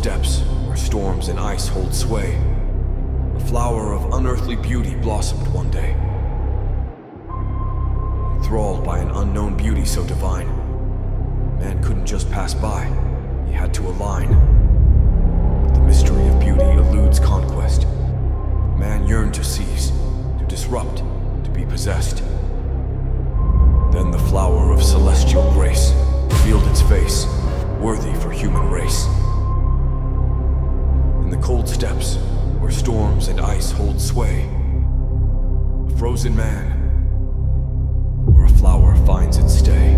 steppes, where storms and ice hold sway, a flower of unearthly beauty blossomed one day. Enthralled by an unknown beauty so divine, man couldn't just pass by, he had to align. The mystery of beauty eludes conquest. Man yearned to seize, to disrupt, to be possessed. Then the flower of celestial grace revealed its face, worthy for human race. In the cold steppes, where storms and ice hold sway, a frozen man, where a flower finds its stay.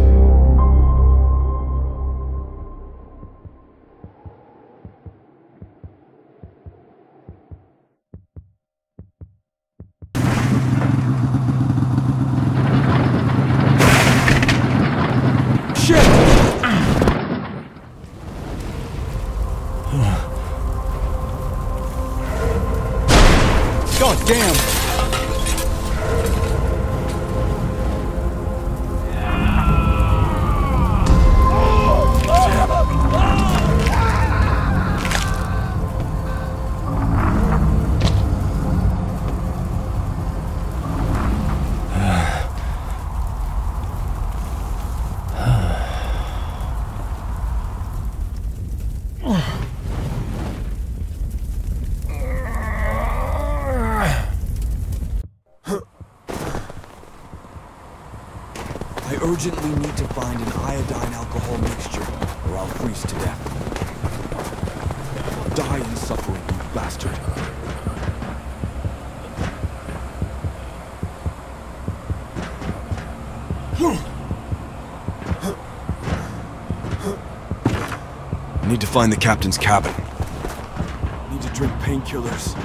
God damn! I urgently need to find an iodine alcohol mixture, or I'll freeze to death. Die in suffering, you bastard. I need to find the captain's cabin. I need to drink painkillers.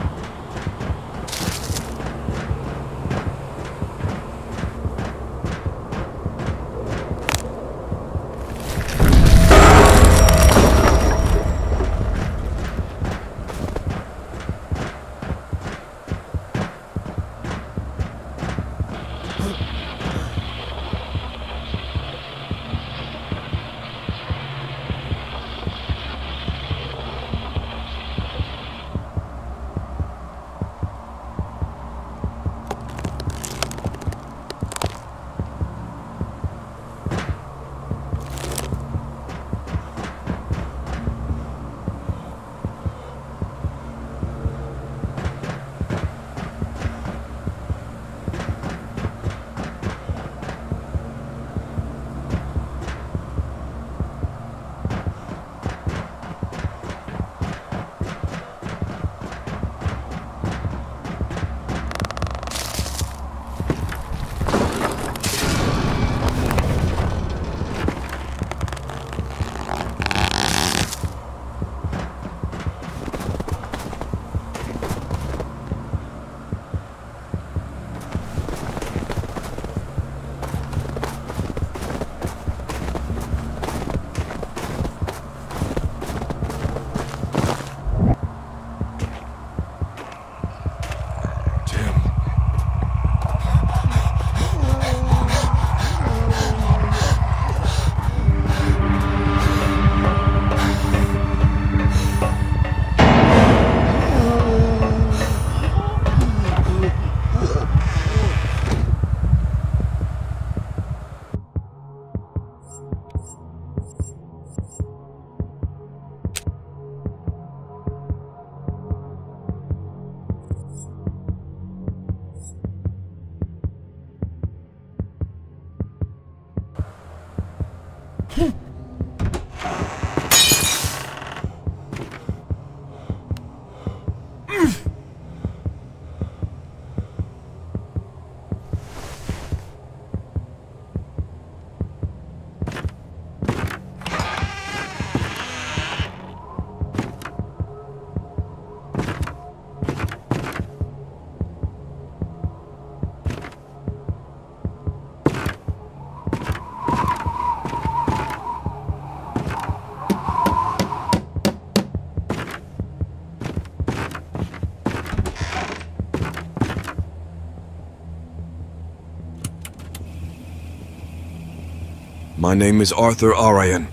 My name is Arthur Arian.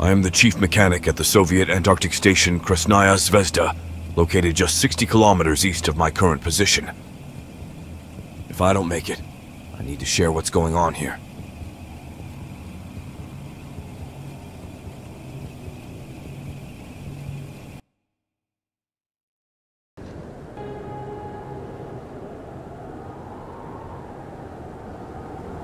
I am the chief mechanic at the Soviet Antarctic station Krasnaya Zvezda, located just 60 kilometers east of my current position. If I don't make it, I need to share what's going on here.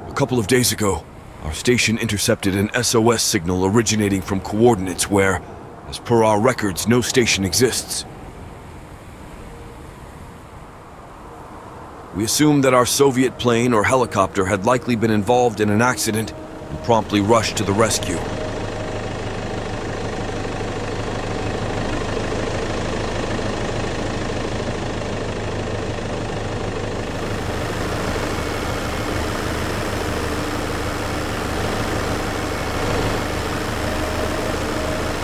A couple of days ago, our station intercepted an SOS signal originating from coordinates where, as per our records, no station exists. We assumed that our Soviet plane or helicopter had likely been involved in an accident and promptly rushed to the rescue.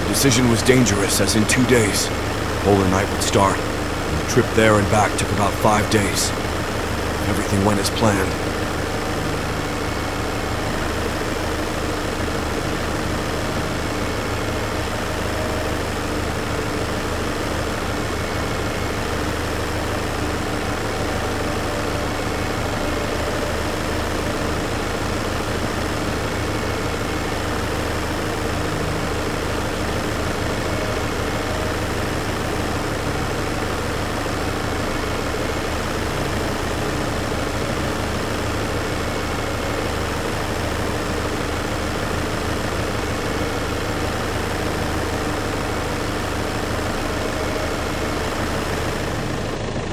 The decision was dangerous, as in 2 days, the polar night would start, and the trip there and back took about 5 days. Everything went as planned.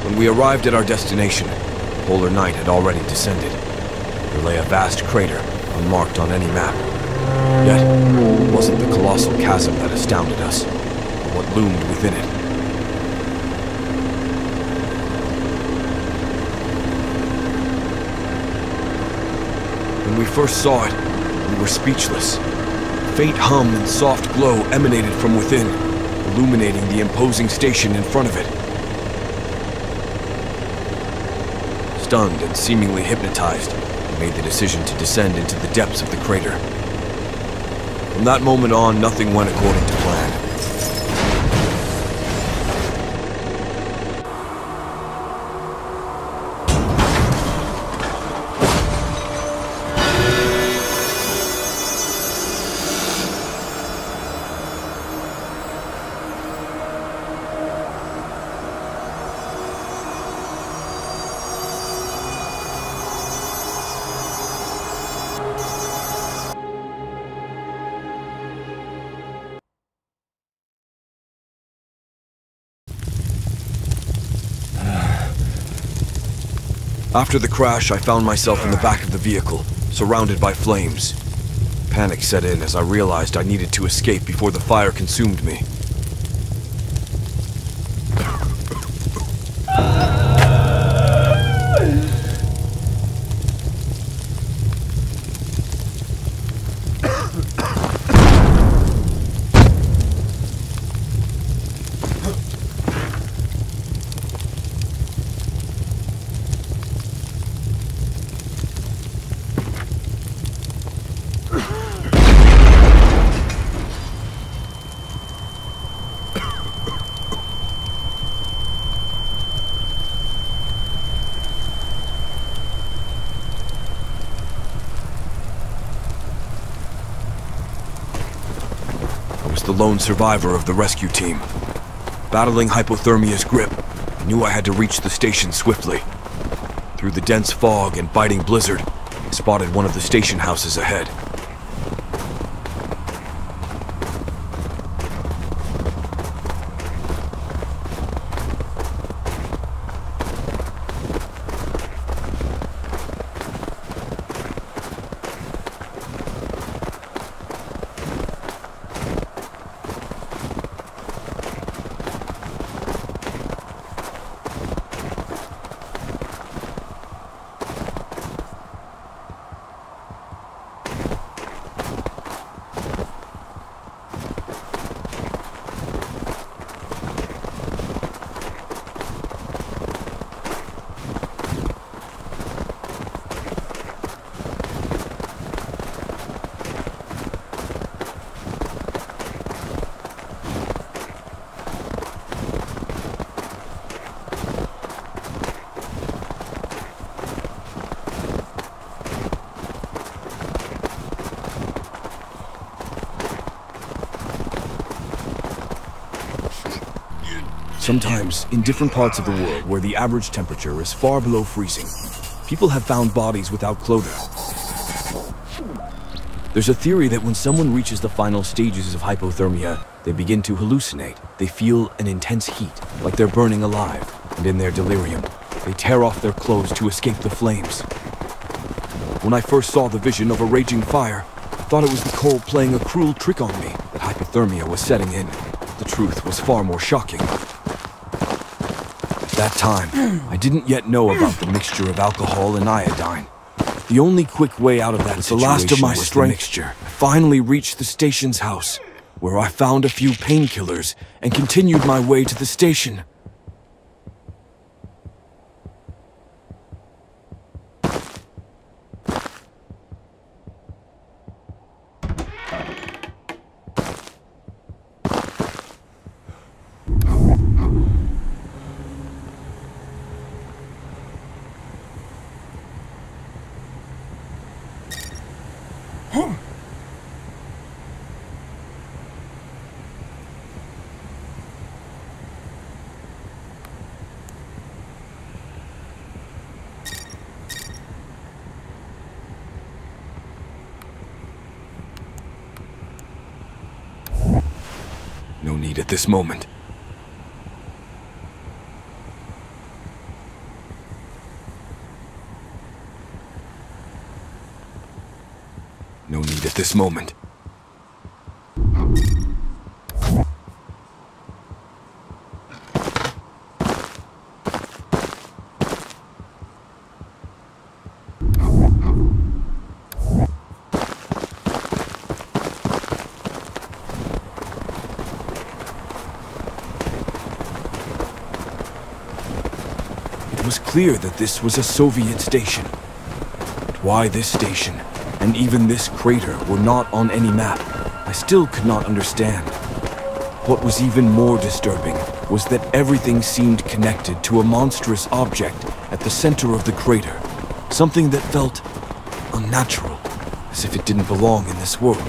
When we arrived at our destination, the polar night had already descended. There lay a vast crater, unmarked on any map. Yet, it wasn't the colossal chasm that astounded us, but what loomed within it. When we first saw it, we were speechless. A faint hum and soft glow emanated from within, illuminating the imposing station in front of it. Stunned and seemingly hypnotized, we made the decision to descend into the depths of the crater. From that moment on, nothing went according to plan. After the crash, I found myself in the back of the vehicle, surrounded by flames. Panic set in as I realized I needed to escape before the fire consumed me. The lone survivor of the rescue team. Battling hypothermia's grip, I knew I had to reach the station swiftly. Through the dense fog and biting blizzard, I spotted one of the station houses ahead. Sometimes, in different parts of the world where the average temperature is far below freezing, people have found bodies without clothing. There's a theory that when someone reaches the final stages of hypothermia, they begin to hallucinate. They feel an intense heat, like they're burning alive, and in their delirium, they tear off their clothes to escape the flames. When I first saw the vision of a raging fire, I thought it was the cold playing a cruel trick on me, that hypothermia was setting in. The truth was far more shocking. At that time, I didn't yet know about the mixture of alcohol and iodine. The only quick way out of that situation was the last of my strength. I finally reached the station's house, where I found a few painkillers and continued my way to the station. No need at this moment. No need at this moment. It was clear that this was a Soviet station. But why this station, and even this crater, were not on any map, I still could not understand. What was even more disturbing was that everything seemed connected to a monstrous object at the center of the crater. Something that felt unnatural, as if it didn't belong in this world.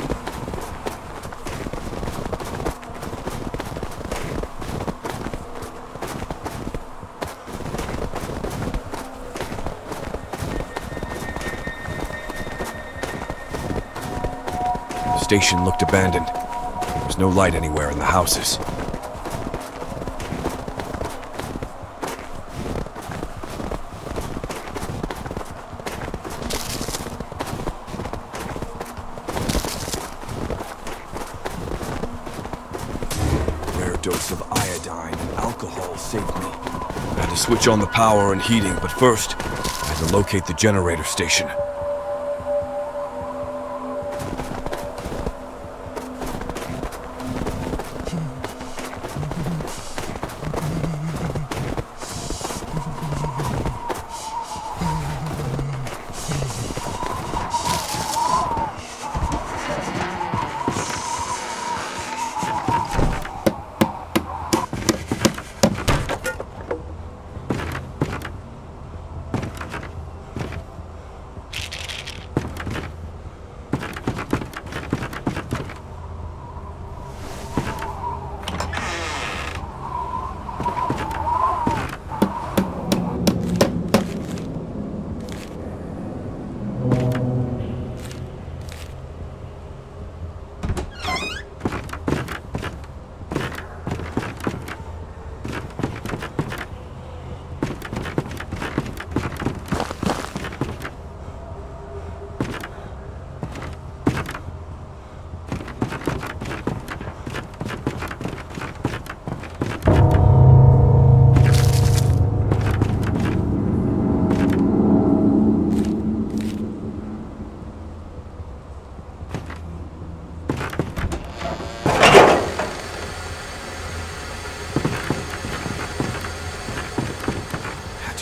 The station looked abandoned. There was no light anywhere in the houses. A rare dose of iodine and alcohol saved me. I had to switch on the power and heating, but first, I had to locate the generator station.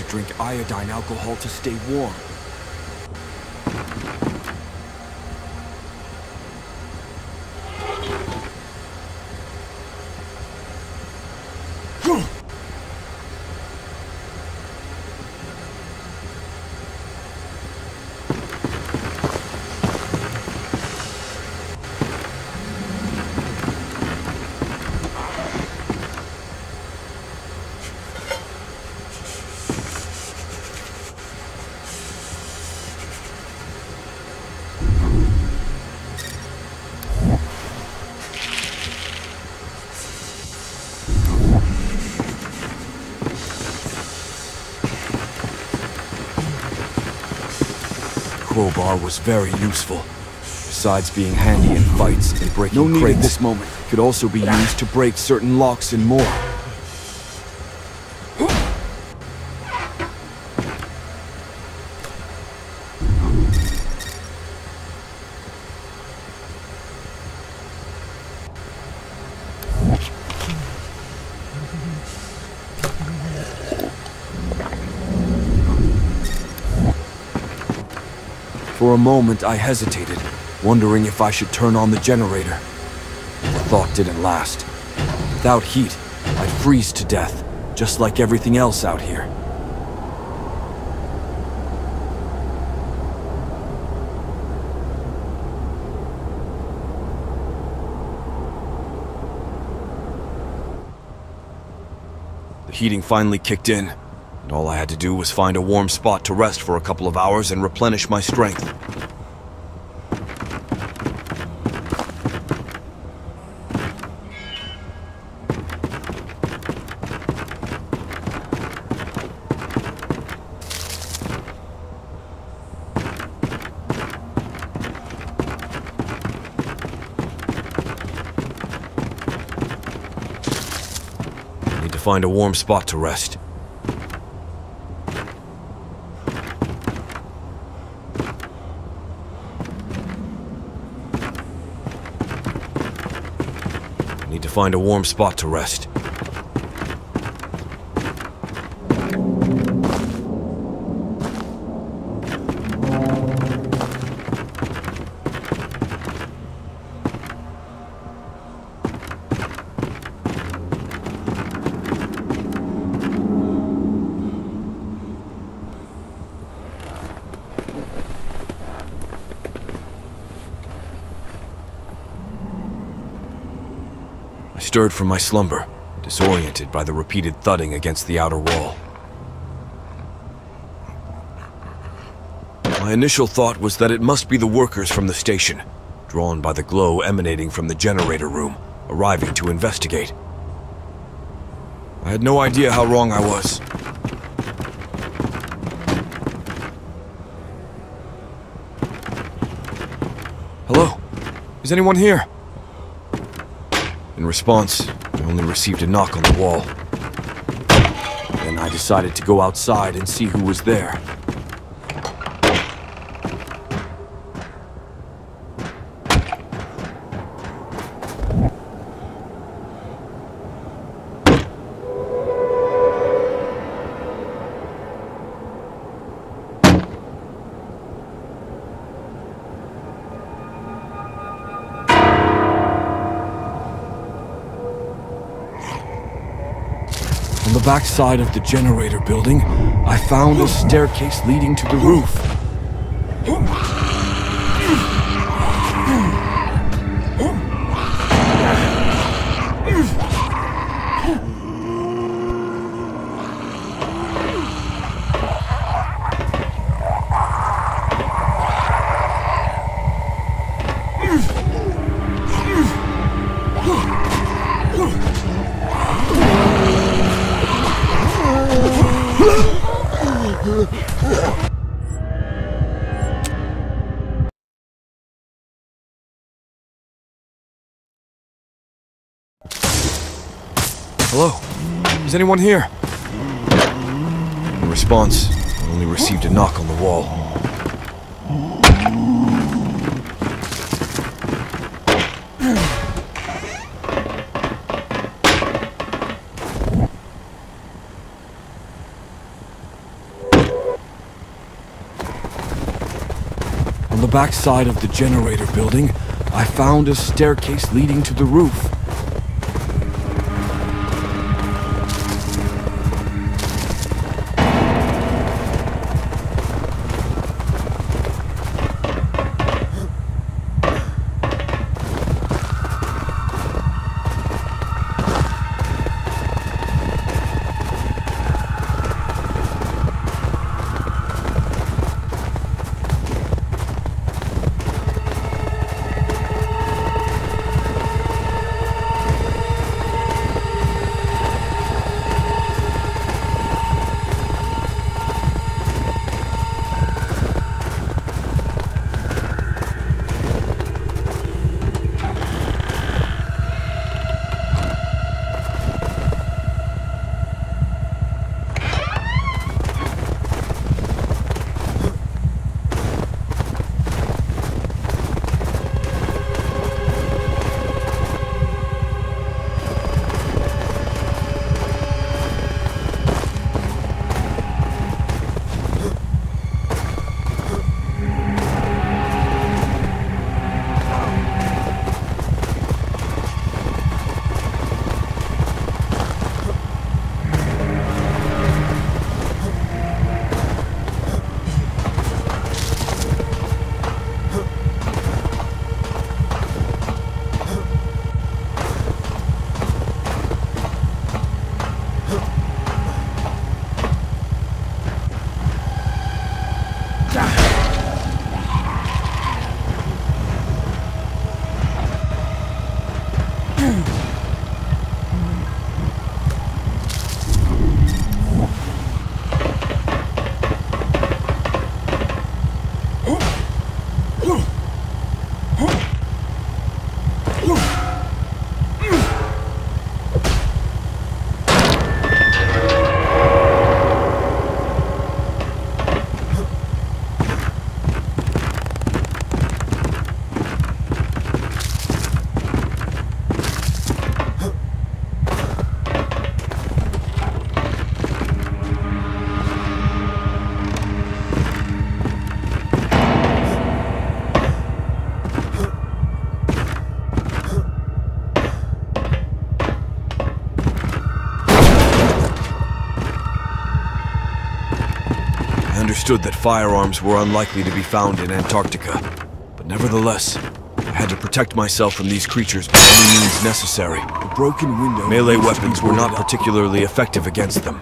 Drink iodine alcohol to stay warm. crowbar was very useful. Besides being handy in fights and breaking crates, at this moment, could also be used to break certain locks and more. For a moment, I hesitated, wondering if I should turn on the generator. The thought didn't last. Without heat, I'd freeze to death, just like everything else out here. The heating finally kicked in, and all I had to do was find a warm spot to rest for a couple of hours and replenish my strength. Find a warm spot to rest. Need to find a warm spot to rest. I stirred from my slumber, disoriented by the repeated thudding against the outer wall. My initial thought was that it must be the workers from the station, drawn by the glow emanating from the generator room, arriving to investigate. I had no idea how wrong I was. Hello? Is anyone here? In response, I only received a knock on the wall. Then I decided to go outside and see who was there. On the back side of the generator building, I found a staircase leading to the roof. Hello? Is anyone here? In response, I only received a knock on the wall. On the back side of the generator building, I found a staircase leading to the roof. understood that firearms were unlikely to be found in Antarctica, but nevertheless, I had to protect myself from these creatures by any means necessary. The broken window. Melee weapons were not particularly effective against them.